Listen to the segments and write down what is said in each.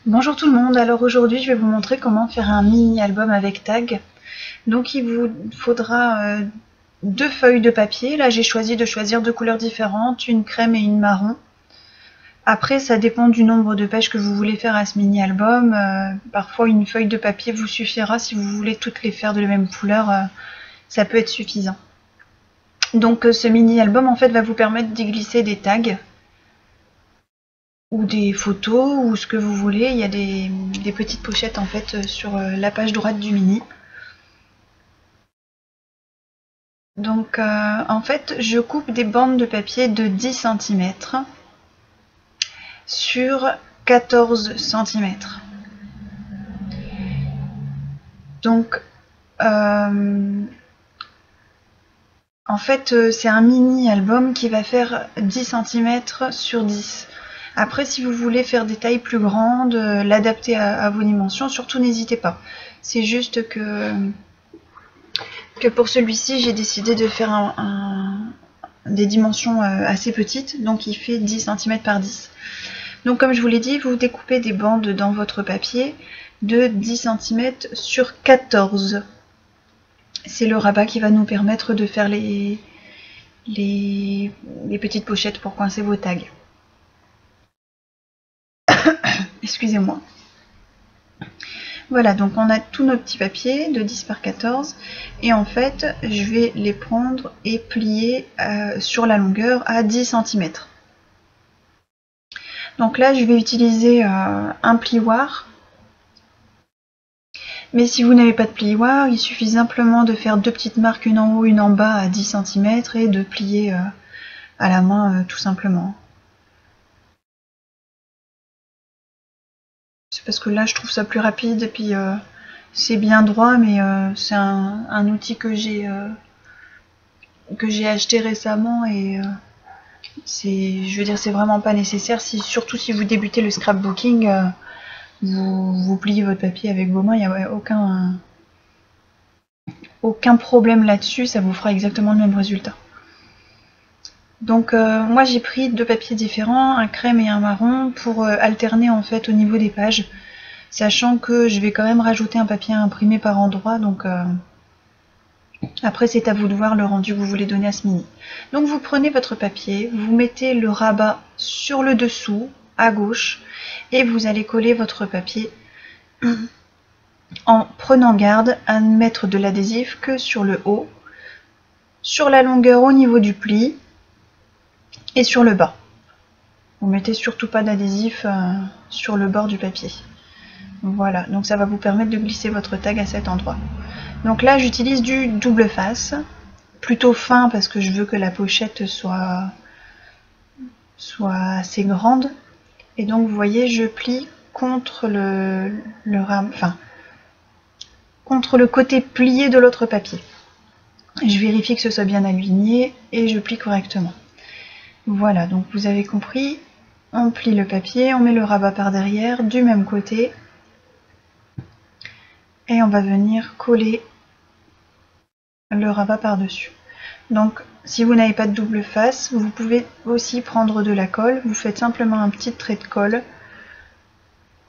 Bonjour tout le monde, alors aujourd'hui je vais vous montrer comment faire un mini album avec tag. Donc il vous faudra deux feuilles de papier, là j'ai choisi de choisir deux couleurs différentes, une crème et une marron. Après ça dépend du nombre de pages que vous voulez faire à ce mini album, parfois une feuille de papier vous suffira, si vous voulez toutes les faire de la même couleur, ça peut être suffisant. Donc ce mini album en fait va vous permettre d'y glisser des tags ou des photos ou ce que vous voulez. Il y a des petites pochettes en fait sur la page droite du mini. Donc en fait je coupe des bandes de papier de 10 cm sur 14 cm. Donc en fait c'est un mini album qui va faire 10 cm sur 10. Après, si vous voulez faire des tailles plus grandes, l'adapter à vos dimensions, surtout n'hésitez pas. C'est juste que pour celui-ci, j'ai décidé de faire des dimensions assez petites, donc il fait 10 cm par 10. Donc comme je vous l'ai dit, vous découpez des bandes dans votre papier de 10 cm sur 14. C'est le rabat qui va nous permettre de faire les petites pochettes pour coincer vos tags. Excusez-moi. Voilà, donc on a tous nos petits papiers de 10 par 14 et en fait je vais les prendre et plier sur la longueur à 10 cm. Donc là je vais utiliser un plioir, mais si vous n'avez pas de plioir, il suffit simplement de faire deux petites marques, une en haut, une en bas à 10 cm et de plier à la main tout simplement. C'est parce que là je trouve ça plus rapide et puis c'est bien droit, mais c'est un outil que j'ai acheté récemment et je veux dire, c'est vraiment pas nécessaire, surtout si vous débutez le scrapbooking, vous pliez votre papier avec vos mains, il n'y a aucun problème là-dessus, ça vous fera exactement le même résultat. Donc moi j'ai pris deux papiers différents, un crème et un marron, pour alterner en fait au niveau des pages, sachant que je vais quand même rajouter un papier imprimé par endroit, donc après c'est à vous de voir le rendu que vous voulez donner à ce mini. Donc vous prenez votre papier, vous mettez le rabat sur le dessous, à gauche, et vous allez coller votre papier en prenant garde à ne mettre de l'adhésif que sur le haut, sur la longueur au niveau du pli et sur le bas. Vous mettez surtout pas d'adhésif sur le bord du papier. Voilà, donc ça va vous permettre de glisser votre tag à cet endroit. Donc là j'utilise du double face, plutôt fin parce que je veux que la pochette soit assez grande. Et donc vous voyez, je plie contre contre le côté plié de l'autre papier. Je vérifie que ce soit bien aligné et je plie correctement. Voilà, donc vous avez compris, on plie le papier, on met le rabat par derrière du même côté et on va venir coller le rabat par-dessus. Donc si vous n'avez pas de double face, vous pouvez aussi prendre de la colle, vous faites simplement un petit trait de colle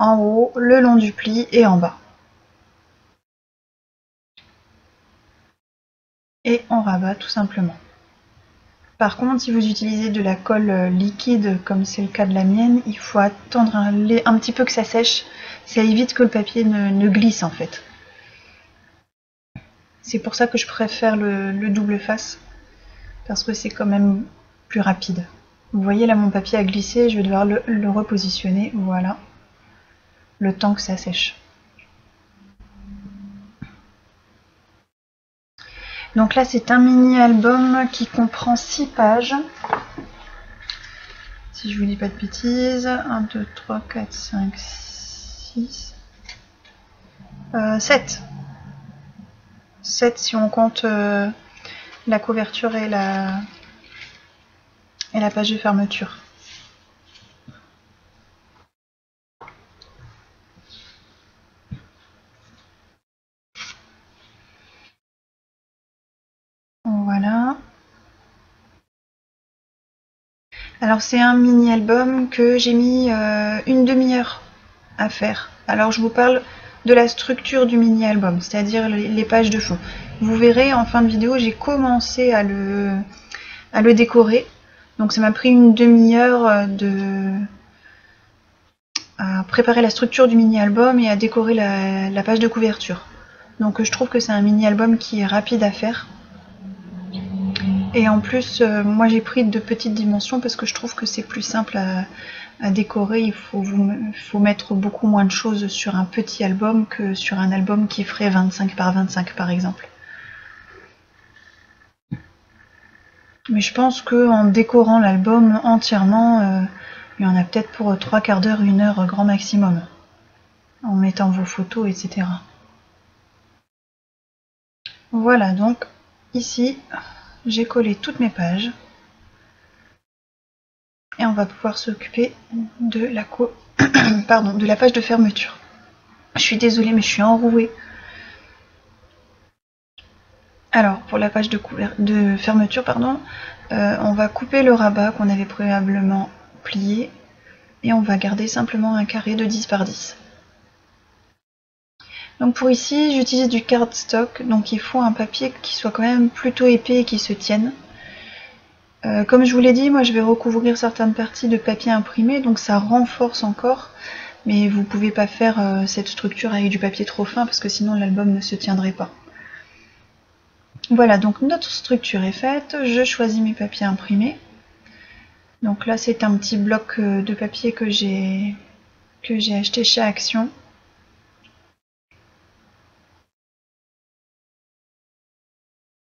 en haut, le long du pli et en bas. Et on rabat tout simplement. Par contre, si vous utilisez de la colle liquide, comme c'est le cas de la mienne, il faut attendre un petit peu que ça sèche, ça évite que le papier ne glisse en fait. C'est pour ça que je préfère le double face, parce que c'est quand même plus rapide. Vous voyez là mon papier a glissé, je vais devoir le repositionner, voilà, le temps que ça sèche. Donc là c'est un mini album qui comprend 6 pages. Si je vous dis pas de bêtises, 1, 2, 3, 4, 5, 6, 7. 7 si on compte la couverture et la page de fermeture. Voilà. Alors c'est un mini album que j'ai mis une demi-heure à faire. Alors je vous parle de la structure du mini-album, c'est-à-dire les pages de fond. Vous verrez en fin de vidéo, j'ai commencé à le décorer. Donc ça m'a pris une demi-heure à préparer la structure du mini-album et à décorer la page de couverture. Donc je trouve que c'est un mini-album qui est rapide à faire. Et en plus, moi j'ai pris de petites dimensions parce que je trouve que c'est plus simple à décorer. Il faut mettre beaucoup moins de choses sur un petit album que sur un album qui ferait 25 par 25 par exemple. Mais je pense qu'en décorant l'album entièrement, il y en a peut-être pour 3/4 d'heure, 1 heure grand maximum. En mettant vos photos, etc. Voilà, donc ici, j'ai collé toutes mes pages. Et on va pouvoir s'occuper de la de la page de fermeture. Je suis désolée, mais je suis enrouée. Alors, pour la page de fermeture, on va couper le rabat qu'on avait préalablement plié et on va garder simplement un carré de 10 par 10. Donc pour ici, j'utilise du cardstock, donc il faut un papier qui soit quand même plutôt épais et qui se tienne. Comme je vous l'ai dit, moi je vais recouvrir certaines parties de papier imprimé, donc ça renforce encore, mais vous pouvez pas faire cette structure avec du papier trop fin parce que sinon l'album ne se tiendrait pas. Voilà, donc notre structure est faite, je choisis mes papiers imprimés. Donc là c'est un petit bloc de papier que j'ai acheté chez Action.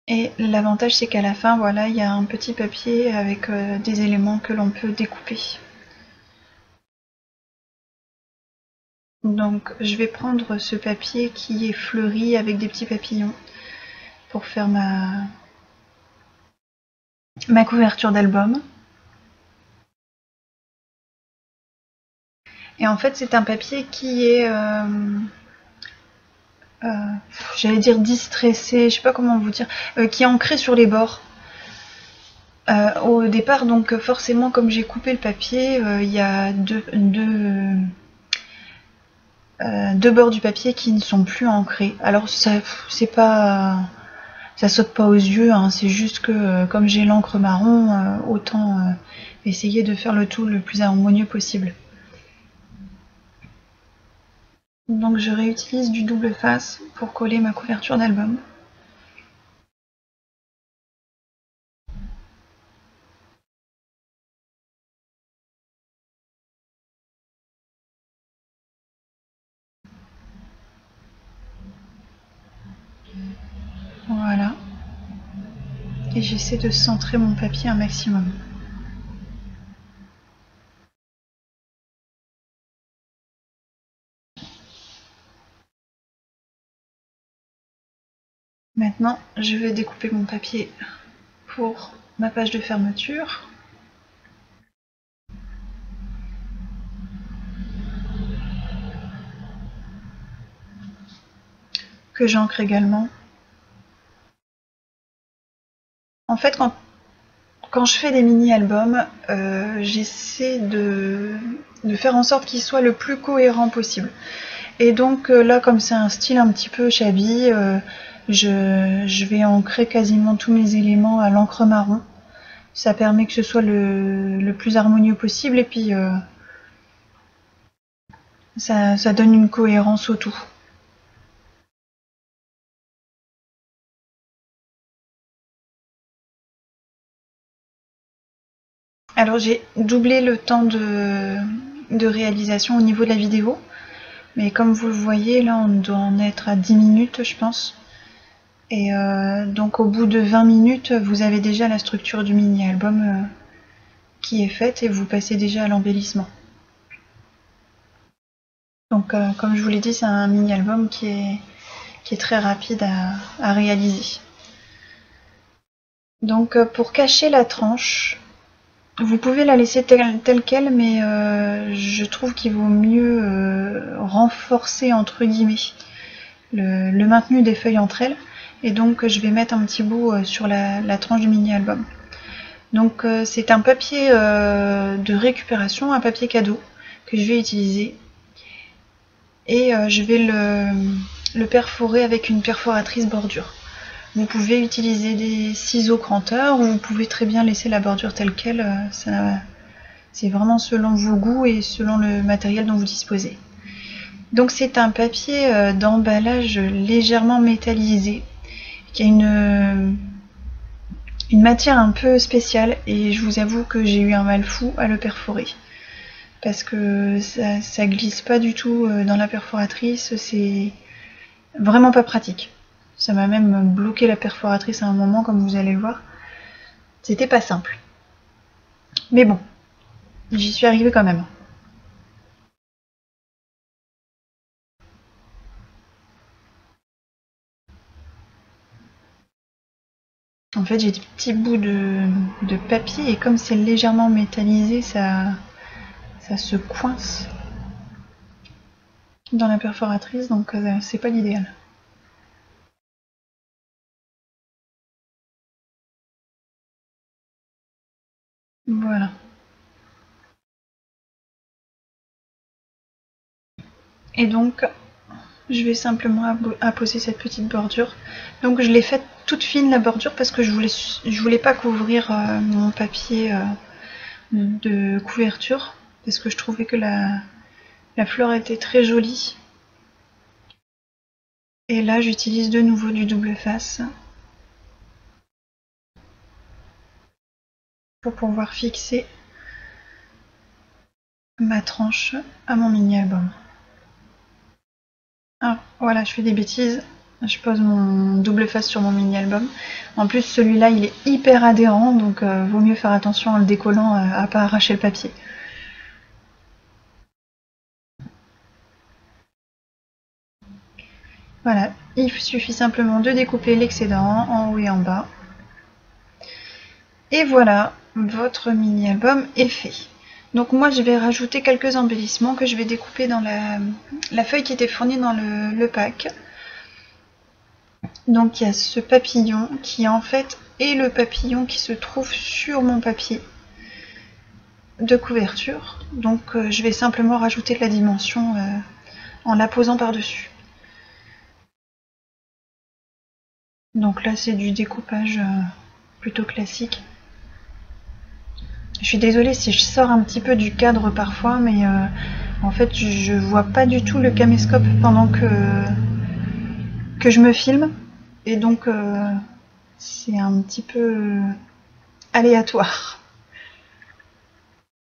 Et l'avantage c'est qu'à la fin, voilà, il y a un petit papier avec des éléments que l'on peut découper. Donc je vais prendre ce papier qui est fleuri avec des petits papillons pour faire ma couverture d'album. Et en fait c'est un papier qui est j'allais dire distressé, je sais pas comment vous dire, qui est ancré sur les bords. Au départ, donc forcément, comme j'ai coupé le papier, il y a deux bords du papier qui ne sont plus ancrés. Alors ça saute pas aux yeux, hein, c'est juste que comme j'ai l'encre marron, autant essayer de faire le tout le plus harmonieux possible. Donc je réutilise du double face pour coller ma couverture d'album. Voilà. Et j'essaie de centrer mon papier un maximum. Maintenant, je vais découper mon papier pour ma page de fermeture. Que j'ancre également. En fait, quand je fais des mini-albums, j'essaie de faire en sorte qu'ils soient le plus cohérents possible. Et donc là, comme c'est un style un petit peu shabby, je vais ancrer quasiment tous mes éléments à l'encre marron. Ça permet que ce soit le plus harmonieux possible et puis ça donne une cohérence au tout. Alors j'ai doublé le temps de réalisation au niveau de la vidéo, mais comme vous le voyez, là on doit en être à 10 minutes je pense. Et donc au bout de 20 minutes, vous avez déjà la structure du mini-album qui est faite et vous passez déjà à l'embellissement. Donc comme je vous l'ai dit, c'est un mini-album qui est très rapide à réaliser. Donc pour cacher la tranche, vous pouvez la laisser telle quelle, mais je trouve qu'il vaut mieux renforcer entre guillemets le maintenu des feuilles entre elles. Et donc je vais mettre un petit bout sur la tranche du mini-album. Donc c'est un papier de récupération, un papier cadeau que je vais utiliser. et je vais le perforer avec une perforatrice bordure. Vous pouvez utiliser des ciseaux cranteurs ou vous pouvez très bien laisser la bordure telle quelle, c'est vraiment selon vos goûts et selon le matériel dont vous disposez. Donc c'est un papier d'emballage légèrement métallisé qui a une matière un peu spéciale et je vous avoue que j'ai eu un mal fou à le perforer parce que ça glisse pas du tout dans la perforatrice, c'est vraiment pas pratique. Ça m'a même bloqué la perforatrice à un moment, comme vous allez le voir. C'était pas simple. Mais bon, j'y suis arrivée quand même. En fait, j'ai des petits bouts de papier et comme c'est légèrement métallisé, ça se coince dans la perforatrice, donc c'est pas l'idéal. Voilà. Et donc, je vais simplement apposer cette petite bordure. Donc je l'ai faite toute fine la bordure parce que je voulais pas couvrir mon papier de couverture parce que je trouvais que la fleur était très jolie. Et là j'utilise de nouveau du double face pour pouvoir fixer ma tranche à mon mini album. Ah voilà, je fais des bêtises. Je pose mon double face sur mon mini album. En plus celui-là il est hyper adhérent donc vaut mieux faire attention en le décollant à pas arracher le papier. Voilà, il suffit simplement de découper l'excédent en haut et en bas. Et voilà, votre mini-album est fait. Donc moi je vais rajouter quelques embellissements que je vais découper dans la feuille qui était fournie dans le pack. Donc il y a ce papillon qui en fait est le papillon qui se trouve sur mon papier de couverture. Donc je vais simplement rajouter de la dimension en la posant par-dessus. Donc là c'est du découpage plutôt classique. Je suis désolée si je sors un petit peu du cadre parfois, mais en fait je vois pas du tout le caméscope pendant que je me filme. Et donc c'est un petit peu aléatoire.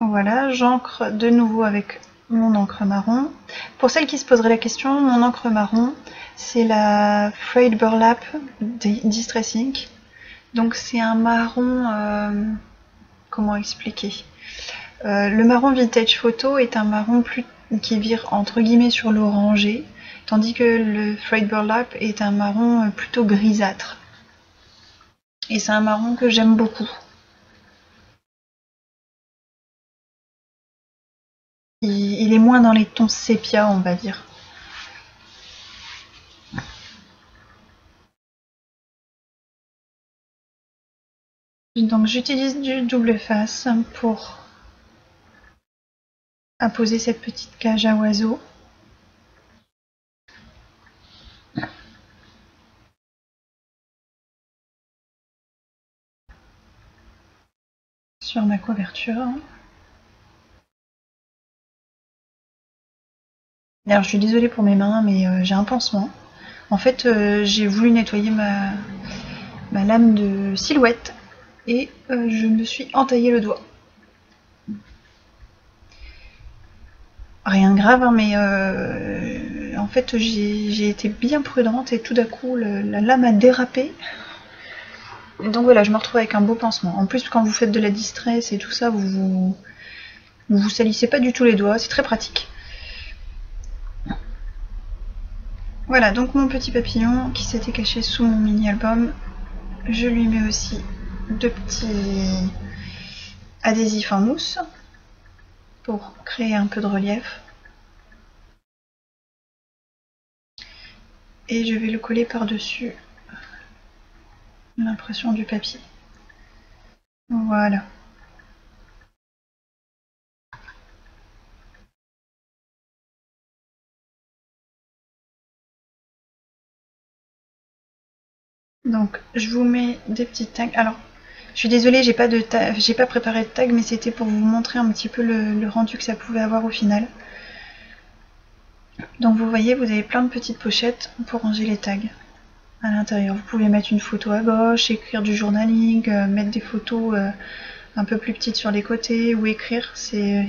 Voilà, j'encre de nouveau avec mon encre marron. Pour celles qui se poseraient la question, mon encre marron, c'est la Frayed Burlap Distress Ink. Donc c'est un marron... comment expliquer le marron vintage photo est un marron qui vire entre guillemets sur l'orangé, tandis que le Frayed Burlap est un marron plutôt grisâtre. Et c'est un marron que j'aime beaucoup. Il est moins dans les tons sépia, on va dire. Donc j'utilise du double face pour apposer cette petite cage à oiseaux. Sur ma couverture. Alors je suis désolée pour mes mains, mais j'ai un pansement. En fait, j'ai voulu nettoyer ma lame de silhouette et je me suis entaillé le doigt. Rien de grave, hein, mais en fait j'ai été bien prudente et tout d'un coup la lame a dérapé. Et donc voilà, je me retrouve avec un beau pansement. En plus, quand vous faites de la distress et tout ça, vous salissez pas du tout les doigts, c'est très pratique. Voilà, donc mon petit papillon qui s'était caché sous mon mini-album, je lui mets aussi deux petits adhésifs en mousse pour créer un peu de relief. Et je vais le coller par-dessus l'impression du papier. Voilà. Donc je vous mets des petits tags. Alors je suis désolée, j'ai pas préparé de tag, mais c'était pour vous montrer un petit peu le rendu que ça pouvait avoir au final. Donc vous voyez, vous avez plein de petites pochettes pour ranger les tags à l'intérieur. Vous pouvez mettre une photo à gauche, écrire du journaling, mettre des photos un peu plus petites sur les côtés ou écrire, c'est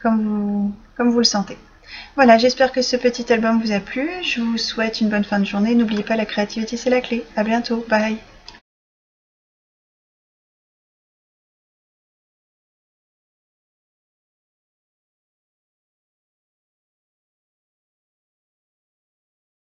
comme vous le sentez. Voilà, j'espère que ce petit album vous a plu. Je vous souhaite une bonne fin de journée. N'oubliez pas, la créativité c'est la clé. À bientôt, bye.